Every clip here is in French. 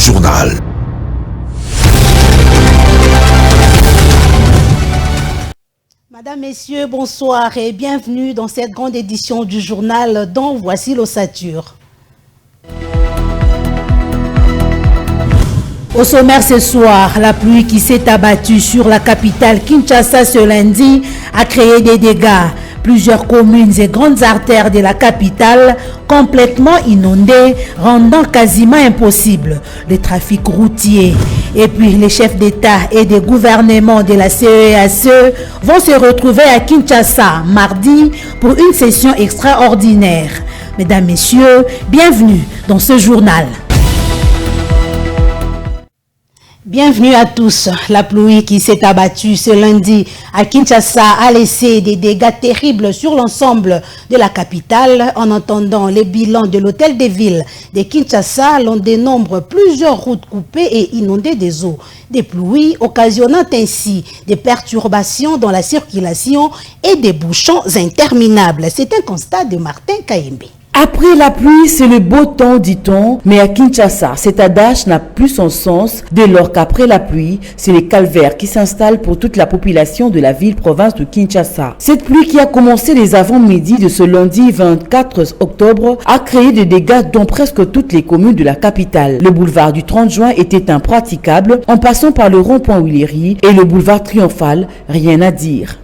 journal. Mesdames, Messieurs, bonsoir et bienvenue dans cette grande édition du journal dont voici l'ossature. Au sommaire ce soir, la pluie qui s'est abattue sur la capitale Kinshasa ce lundi a créé des dégâts. Plusieurs communes et grandes artères de la capitale complètement inondées, rendant quasiment impossible le trafic routier. Et puis les chefs d'État et de gouvernement de la CEACE vont se retrouver à Kinshasa mardi pour une session extraordinaire. Mesdames, Messieurs, bienvenue dans ce journal. Bienvenue à tous. La pluie qui s'est abattue ce lundi à Kinshasa a laissé des dégâts terribles sur l'ensemble de la capitale. En entendant les bilans de l'hôtel de ville de Kinshasa, l'on dénombre plusieurs routes coupées et inondées des eaux des pluies, occasionnant ainsi des perturbations dans la circulation et des bouchons interminables. C'est un constat de Martin Kayembe. Après la pluie, c'est le beau temps, dit-on, mais à Kinshasa, cet adage n'a plus son sens dès lors qu'après la pluie, c'est les calvaires qui s'installent pour toute la population de la ville-province de Kinshasa. Cette pluie qui a commencé les avant-midi de ce lundi 24 octobre a créé des dégâts dans presque toutes les communes de la capitale. Le boulevard du 30 juin était impraticable en passant par le rond-point Willery et le boulevard Triomphal, rien à dire.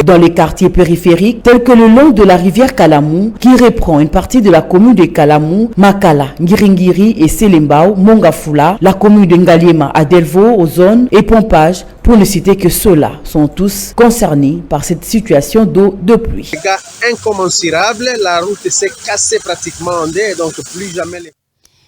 Dans les quartiers périphériques tels que le long de la rivière Kalamou qui reprend une partie de la commune de Kalamou, Makala, Ngiringiri et Selembao, Mongafula, la commune de Ngaliema à Delvaux, Ozone et Pompage, pour ne citer que ceux-là, sont tous concernés par cette situation d'eau de pluie. Incommensurable, la route s'est cassée pratiquement en deux, donc plus jamais les...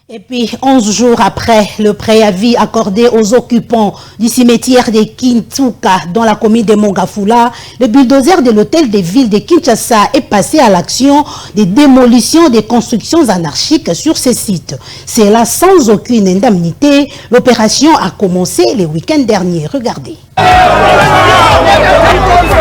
Et puis, 11 jours après le préavis accordé aux occupants du cimetière de Kintsuka dans la commune de Mongafula, le bulldozer de l'hôtel de ville de Kinshasa est passé à l'action de démolition des constructions anarchiques sur ces sites. C'est là sans aucune indemnité. L'opération a commencé le week-end dernier. Regardez.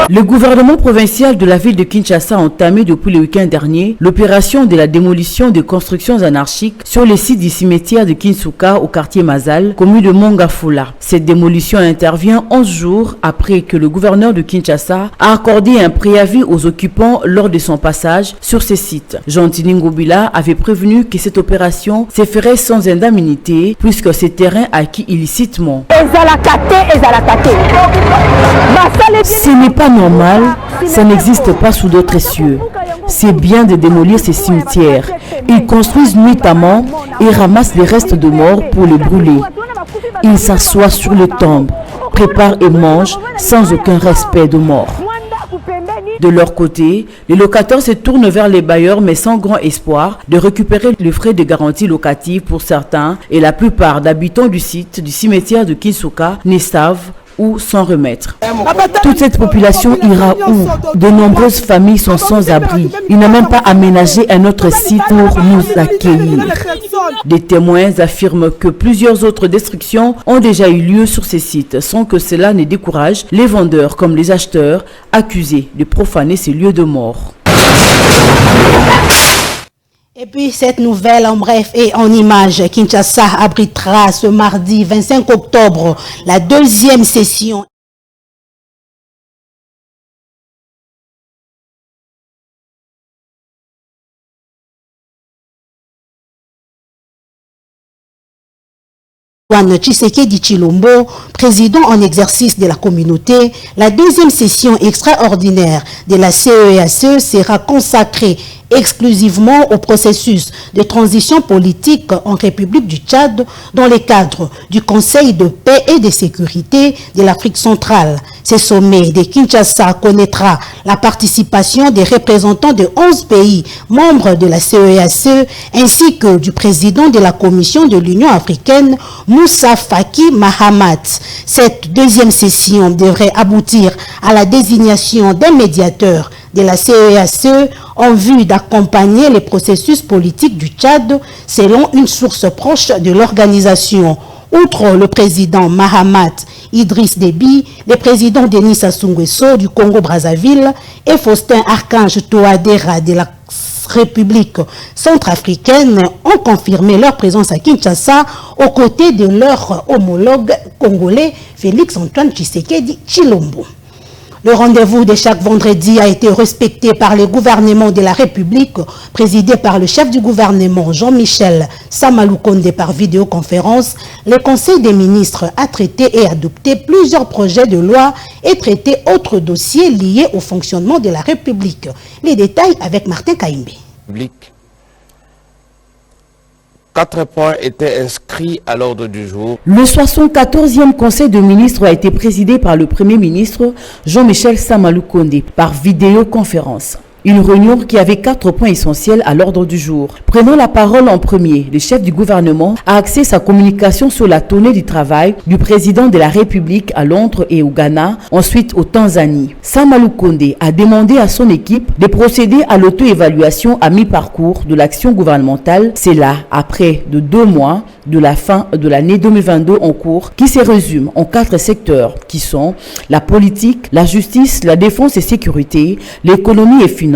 Le gouvernement provincial de la ville de Kinshasa a entamé depuis le week-end dernier l'opération de la démolition des constructions anarchiques sur les sites du cimetière de Kintsuka au quartier Mazal, commune de Mongafula. Cette démolition intervient 11 jours après que le gouverneur de Kinshasa a accordé un préavis aux occupants lors de son passage sur ces sites. Jean Ngobila avait prévenu que cette opération se ferait sans indemnité puisque ces terrains acquis illicitement. Ce n'est pas normal, ça n'existe pas sous d'autres cieux. C'est bien de démolir ces cimetières. Ils construisent nuitamment et ramassent les restes de morts pour les brûler. Ils s'assoient sur les tombes, préparent et mangent sans aucun respect de mort. De leur côté, les locataires se tournent vers les bailleurs mais sans grand espoir de récupérer les frais de garantie locative pour certains et la plupart d'habitants du site du cimetière de Kintsuka ne savent ou s'en remettre. Toute cette population ira où? De nombreuses familles sont sans abri. Ils n'ont même pas aménagé un autre site pour nous accueillir. Des témoins affirment que plusieurs autres destructions ont déjà eu lieu sur ces sites sans que cela ne décourage les vendeurs comme les acheteurs accusés de profaner ces lieux de mort. Et puis cette nouvelle en bref et en images, Kinshasa abritera ce mardi 25 octobre la deuxième session Tshisekedi Tshilombo, président en exercice de la communauté, la deuxième session extraordinaire de la CEACE sera consacrée exclusivement au processus de transition politique en République du Tchad dans le cadre du Conseil de paix et de sécurité de l'Afrique centrale. Ce sommet de Kinshasa connaîtra la participation des représentants de 11 pays membres de la CEEAC ainsi que du président de la Commission de l'Union africaine, Moussa Faki Mahamat. Cette deuxième session devrait aboutir à la désignation d'un médiateur de la CEEAC en vue d'accompagner les processus politiques du Tchad, selon une source proche de l'organisation. Outre le président Mahamat Idriss Déby, le président Denis Sassou Nguesso du Congo-Brazzaville et Faustin Archange Touadéra de la République centrafricaine ont confirmé leur présence à Kinshasa aux côtés de leur homologue congolais Félix-Antoine Tshisekedi Tshilombo. Le rendez-vous de chaque vendredi a été respecté par le gouvernement de la République, présidé par le chef du gouvernement Jean-Michel Samaloukonde par vidéoconférence. Le Conseil des ministres a traité et adopté plusieurs projets de loi et traité autres dossiers liés au fonctionnement de la République. Les détails avec Martin Kaimbe. 4 points étaient inscrits à l'ordre du jour. Le 74e Conseil de ministres a été présidé par le Premier ministre Jean-Michel Samaloukonde par vidéoconférence. Une réunion qui avait 4 points essentiels à l'ordre du jour. Prenant la parole en premier, le chef du gouvernement a axé sa communication sur la tournée du travail du président de la République à Londres et au Ghana, ensuite au Tanzanie. Samaloukonde a demandé à son équipe de procéder à l'auto-évaluation à mi-parcours de l'action gouvernementale. C'est là, après de 2 mois de la fin de l'année 2022 en cours, qui se résume en 4 secteurs qui sont la politique, la justice, la défense et sécurité, l'économie et finances,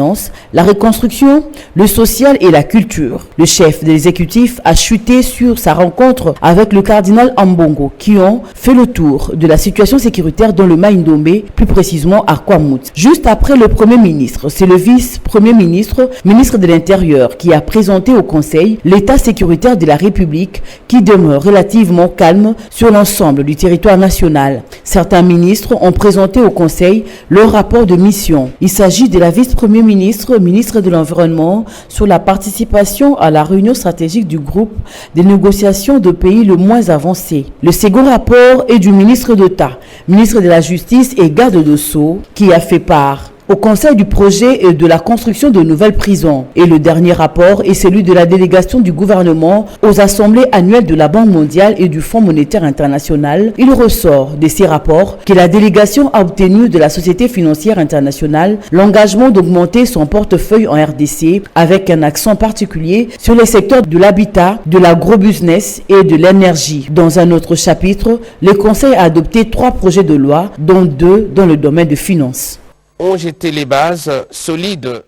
la reconstruction, le social et la culture. Le chef de l'exécutif a chuté sur sa rencontre avec le cardinal Ambongo qui ont fait le tour de la situation sécuritaire dans le Maïndomé, plus précisément à Kwamut. Juste après le Premier ministre, c'est le vice-premier ministre, ministre de l'Intérieur, qui a présenté au Conseil l'état sécuritaire de la République qui demeure relativement calme sur l'ensemble du territoire national. Certains ministres ont présenté au Conseil leur rapport de mission. Il s'agit de la vice-premier ministre de l'Environnement, sur la participation à la réunion stratégique du groupe des négociations de pays le moins avancé. Le second rapport est du ministre d'État, ministre de la Justice et garde de Sceaux, qui a fait part au Conseil du projet et de la construction de nouvelles prisons. Et le dernier rapport est celui de la délégation du gouvernement aux assemblées annuelles de la Banque mondiale et du Fonds monétaire international. Il ressort de ces rapports que la délégation a obtenu de la Société financière internationale l'engagement d'augmenter son portefeuille en RDC avec un accent particulier sur les secteurs de l'habitat, de l'agrobusiness et de l'énergie. Dans un autre chapitre, le Conseil a adopté 3 projets de loi, dont 2 dans le domaine de finances. Ont jeté les bases solides.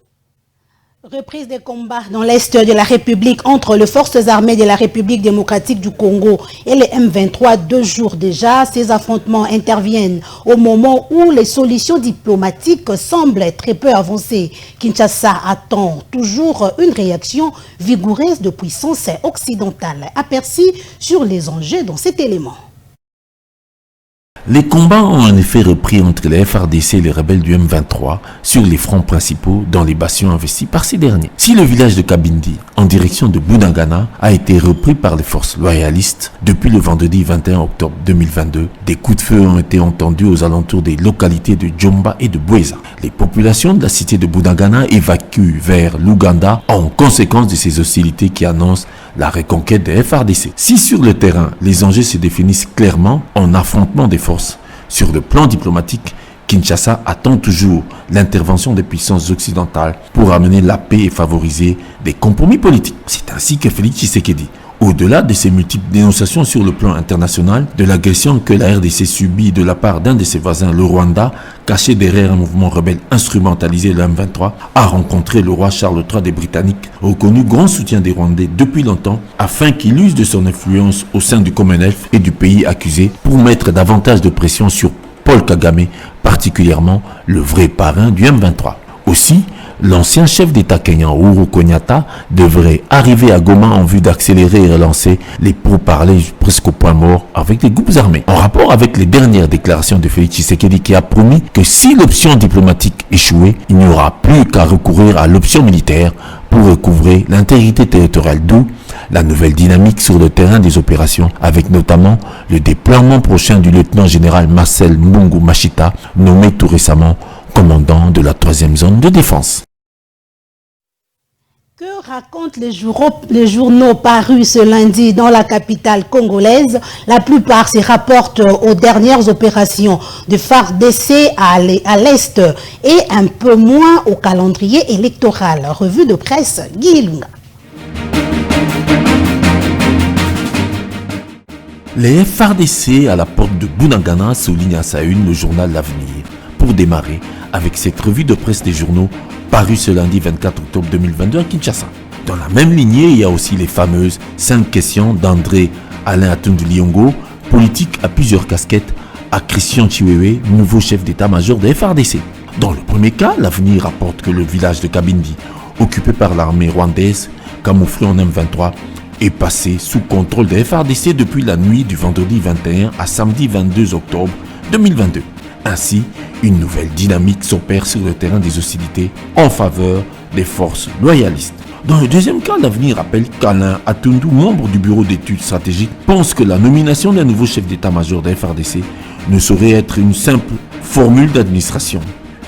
Reprise des combats dans l'est de la République entre les forces armées de la République démocratique du Congo et les M23. 2 jours déjà, ces affrontements interviennent au moment où les solutions diplomatiques semblent très peu avancées. Kinshasa attend toujours une réaction vigoureuse de puissance occidentale. Aperçu sur les enjeux dans cet élément. Les combats ont en effet repris entre les FARDC et les rebelles du M23 sur les fronts principaux dans les bastions investis par ces derniers. Si le village de Kabindi, en direction de Bunagana, a été repris par les forces loyalistes depuis le vendredi 21 octobre 2022, des coups de feu ont été entendus aux alentours des localités de Djomba et de Boueza. Les populations de la cité de Bunagana évacuent vers l'Ouganda en conséquence de ces hostilités qui annoncent la reconquête des FARDC. Si sur le terrain, les enjeux se définissent clairement en affrontement des forces, sur le plan diplomatique, Kinshasa attend toujours l'intervention des puissances occidentales pour amener la paix et favoriser des compromis politiques. C'est ainsi que Félix Tshisekedi, au-delà de ses multiples dénonciations sur le plan international de l'agression que la RDC subit de la part d'un de ses voisins, le Rwanda, caché derrière un mouvement rebelle instrumentalisé, le M23, a rencontré le roi Charles III des Britanniques, reconnu grand soutien des Rwandais depuis longtemps, afin qu'il use de son influence au sein du Commonwealth et du pays accusé pour mettre davantage de pression sur Paul Kagame, particulièrement le vrai parrain du M23. Aussi, L'ancien chef d'État kenyan Uhuru Kenyatta devrait arriver à Goma en vue d'accélérer et relancer les pourparlers presque au point mort avec les groupes armés. En rapport avec les dernières déclarations de Félix Tshisekedi qui a promis que si l'option diplomatique échouait, il n'y aura plus qu'à recourir à l'option militaire pour recouvrer l'intégrité territoriale, d'où la nouvelle dynamique sur le terrain des opérations, avec notamment le déploiement prochain du lieutenant-général Marcel Mbungu Machita, nommé tout récemment commandant de la 3e zone de défense. Que racontent les journaux parus ce lundi dans la capitale congolaise? La plupart se rapportent aux dernières opérations de FARDC à l'Est et un peu moins au calendrier électoral. Revue de presse, Guy Lunga. Les FARDC à la porte de Bunagana souligne à sa une le journal L'Avenir. Pour démarrer avec cette revue de presse des journaux paru ce lundi 24 octobre 2022 à Kinshasa. Dans la même lignée, il y a aussi les fameuses 5 questions d'André Alain Atundu Liongo, politique à plusieurs casquettes, à Christian Chiwewe, nouveau chef d'état-major des FARDC. Dans le premier cas, L'Avenir rapporte que le village de Kabindi, occupé par l'armée rwandaise, camouflé en M23, est passé sous contrôle des FARDC depuis la nuit du vendredi 21 à samedi 22 octobre 2022. Ainsi, une nouvelle dynamique s'opère sur le terrain des hostilités en faveur des forces loyalistes. Dans le deuxième cas, L'Avenir rappelle qu'Alain Atundu, membre du bureau d'études stratégiques, pense que la nomination d'un nouveau chef d'état-major des FARDC ne saurait être une simple formule d'administration.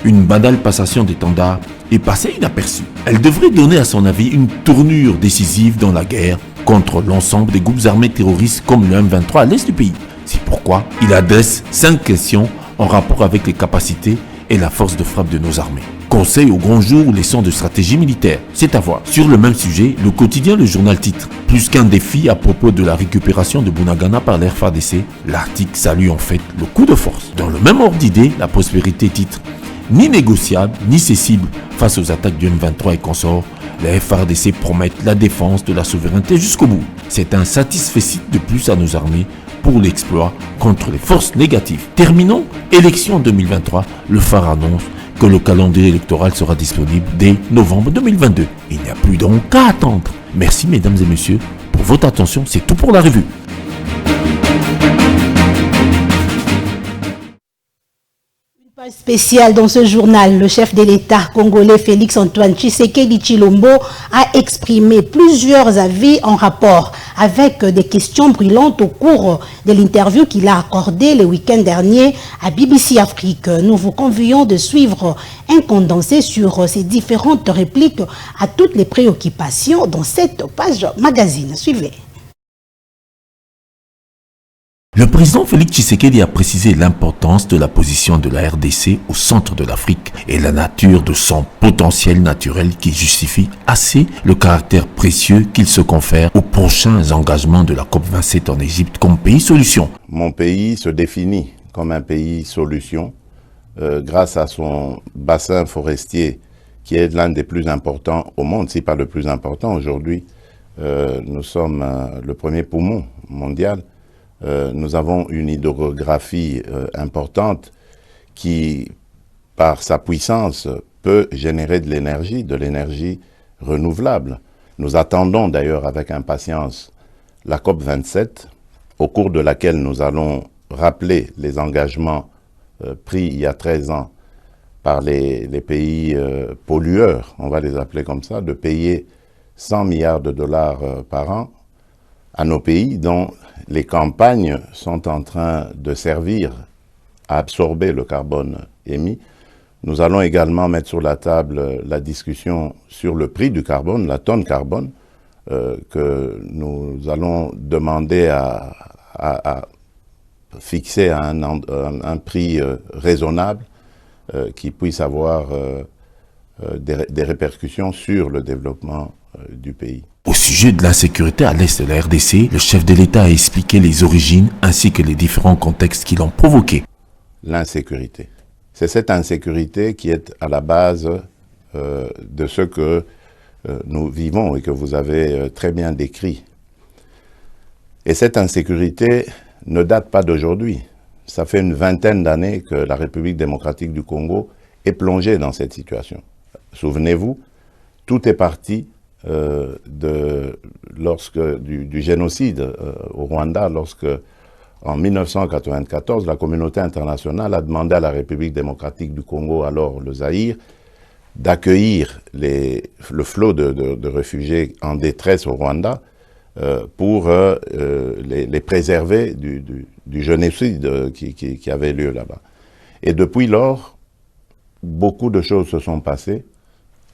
Une banale passation d'étendard est passée inaperçue. Elle devrait donner à son avis une tournure décisive dans la guerre contre l'ensemble des groupes armés terroristes comme le M23 à l'est du pays. C'est pourquoi il adresse 5 questions en rapport avec les capacités et la force de frappe de nos armées. Conseil au grand jour ou leçons de stratégie militaire, c'est à voir. Sur le même sujet, le quotidien Le Journal titre « Plus qu'un défi à propos de la récupération de Bunagana par les FARDC », l'article salue en fait le coup de force. Dans le même ordre d'idée, La Prospérité titre « Ni négociable, ni cessible face aux attaques du M23 et consorts, les FARDC promettent la défense de la souveraineté jusqu'au bout. C'est un satisfecit de plus à nos armées pour l'exploit contre les forces négatives. » Terminons, élection 2023, le phare annonce que le calendrier électoral sera disponible dès novembre 2022. Il n'y a plus donc qu'à attendre. Merci mesdames et messieurs pour votre attention, c'est tout pour la revue. Page spéciale dans ce journal, le chef de l'État congolais Félix Antoine Tshisekedi Tshilombo a exprimé plusieurs avis en rapport avec des questions brûlantes au cours de l'interview qu'il a accordée le week-end dernier à BBC Afrique. Nous vous convions de suivre un condensé sur ces différentes répliques à toutes les préoccupations dans cette page magazine. Suivez. Le président Félix Tshisekedi a précisé l'importance de la position de la RDC au centre de l'Afrique et la nature de son potentiel naturel qui justifie assez le caractère précieux qu'il se confère aux prochains engagements de la COP27 en Égypte comme pays solution. Mon pays se définit comme un pays solution grâce à son bassin forestier qui est l'un des plus importants au monde, si pas le plus important. Aujourd'hui, nous sommes le premier poumon mondial. Nous avons une hydrographie importante qui, par sa puissance, peut générer de l'énergie renouvelable. Nous attendons d'ailleurs avec impatience la COP27, au cours de laquelle nous allons rappeler les engagements pris il y a 13 ans par les pays pollueurs, on va les appeler comme ça, de payer 100 milliards de dollars par an à nos pays dont les campagnes sont en train de servir à absorber le carbone émis. Nous allons également mettre sur la table la discussion sur le prix du carbone, la tonne carbone, que nous allons demander à fixer à un prix raisonnable qui puisse avoir des répercussions sur le développement du pays. Au sujet de l'insécurité à l'est de la RDC, le chef de l'État a expliqué les origines ainsi que les différents contextes qui l'ont provoqué. L'insécurité. C'est cette insécurité qui est à la base de ce que nous vivons et que vous avez très bien décrit. Et cette insécurité ne date pas d'aujourd'hui. Ça fait une vingtaine d'années que la République démocratique du Congo est plongée dans cette situation. Souvenez-vous, tout est parti du génocide au Rwanda, lorsque en 1994, la communauté internationale a demandé à la République démocratique du Congo, alors le Zaïre, d'accueillir le flot de réfugiés en détresse au Rwanda pour les préserver du génocide qui avait lieu là-bas. Et depuis lors, beaucoup de choses se sont passées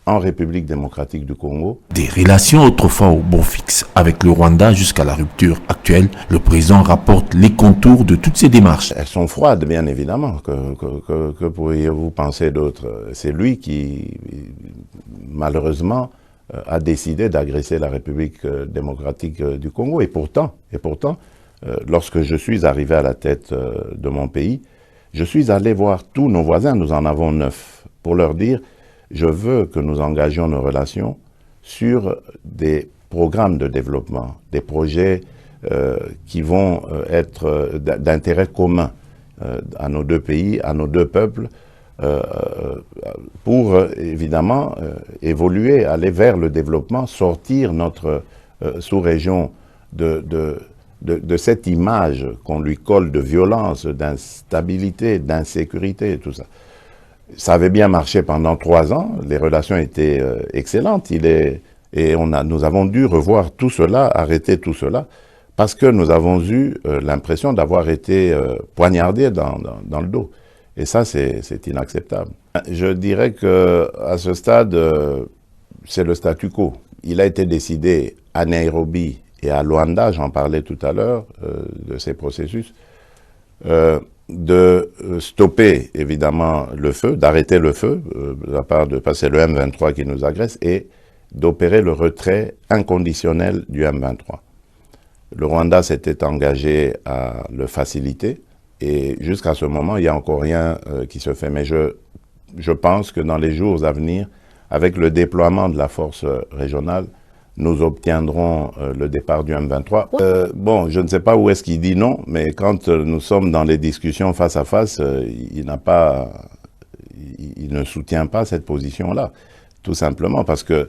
en République démocratique du Congo. Des relations autrefois au beau fixe avec le Rwanda jusqu'à la rupture actuelle, le président rapporte les contours de toutes ces démarches. Elles sont froides, bien évidemment. Que pourriez-vous penser d'autre? C'est lui qui, malheureusement, a décidé d'agresser la République démocratique du Congo. Et pourtant, lorsque je suis arrivé à la tête de mon pays, je suis allé voir tous nos voisins, nous en avons 9, pour leur dire: je veux que nous engagions nos relations sur des programmes de développement, des projets qui vont être d'intérêt commun à nos deux pays, à nos deux peuples, pour évidemment évoluer, aller vers le développement, sortir notre sous-région de cette image qu'on lui colle de violence, d'instabilité, d'insécurité et tout ça. Ça avait bien marché pendant 3 ans, les relations étaient excellentes, nous avons dû revoir tout cela, arrêter tout cela, parce que nous avons eu l'impression d'avoir été poignardés dans le dos. Et ça, c'est inacceptable. Je dirais qu'à ce stade, c'est le statu quo. Il a été décidé à Nairobi et à Luanda, j'en parlais tout à l'heure, de ces processus, de stopper évidemment le feu, d'arrêter le feu, de la part de passer le M23 qui nous agresse, et d'opérer le retrait inconditionnel du M23. Le Rwanda s'était engagé à le faciliter, et jusqu'à ce moment, il n'y a encore rien qui se fait. Mais je pense que dans les jours à venir, avec le déploiement de la force régionale, nous obtiendrons le départ du M23. Bon, je ne sais pas où est-ce qu'il dit non, mais quand nous sommes dans les discussions face à face, il ne soutient pas cette position-là. Tout simplement parce que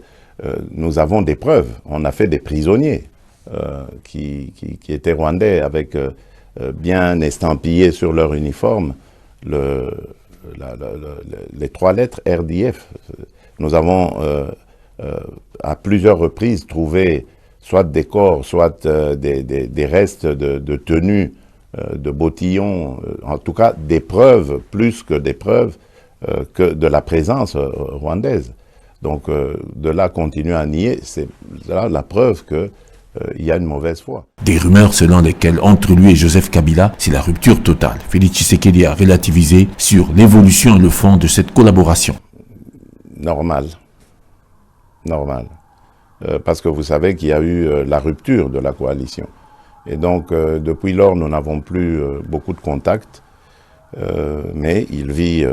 nous avons des preuves. On a fait des prisonniers qui étaient rwandais avec bien estampillés sur leur uniforme les 3 lettres RDF. Nous avons à plusieurs reprises trouvé soit des corps, soit des restes de tenues, de bottillons, en tout cas des preuves, plus que des preuves, que de la présence rwandaise. Donc de là continuer à nier, c'est là la preuve qu'il y a une mauvaise foi. Des rumeurs selon lesquelles entre lui et Joseph Kabila, c'est la rupture totale. Félix Tshisekedi a relativisé sur l'évolution et le fond de cette collaboration. Normal. Parce que vous savez qu'il y a eu la rupture de la coalition. Et donc, depuis lors, nous n'avons plus beaucoup de contacts, mais il vit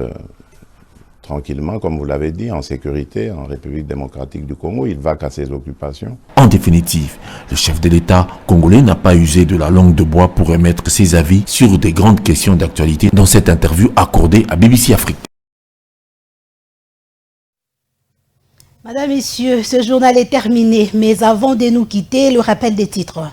tranquillement, comme vous l'avez dit, en sécurité, en République démocratique du Congo. Il va qu'à ses occupations. En définitive, le chef de l'État congolais n'a pas usé de la langue de bois pour émettre ses avis sur des grandes questions d'actualité dans cette interview accordée à BBC Afrique. Madame, Messieurs, ce journal est terminé, mais avant de nous quitter, le rappel des titres.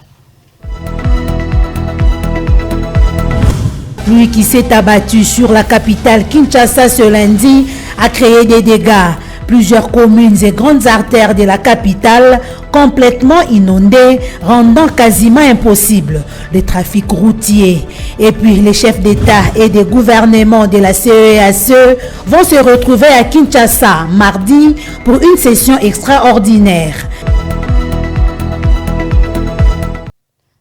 Lui qui s'est abattu sur la capitale Kinshasa ce lundi a créé des dégâts. Plusieurs communes et grandes artères de la capitale complètement inondées, rendant quasiment impossible le trafic routier. Et puis les chefs d'État et des gouvernements de la CEAC vont se retrouver à Kinshasa mardi pour une session extraordinaire.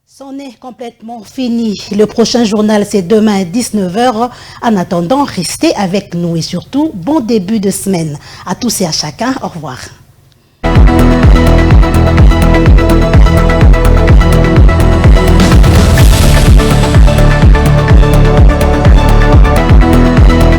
C'en est complètement fini. Le prochain journal, c'est demain à 19h. En attendant, restez avec nous et surtout, bon début de semaine. À tous et à chacun, au revoir.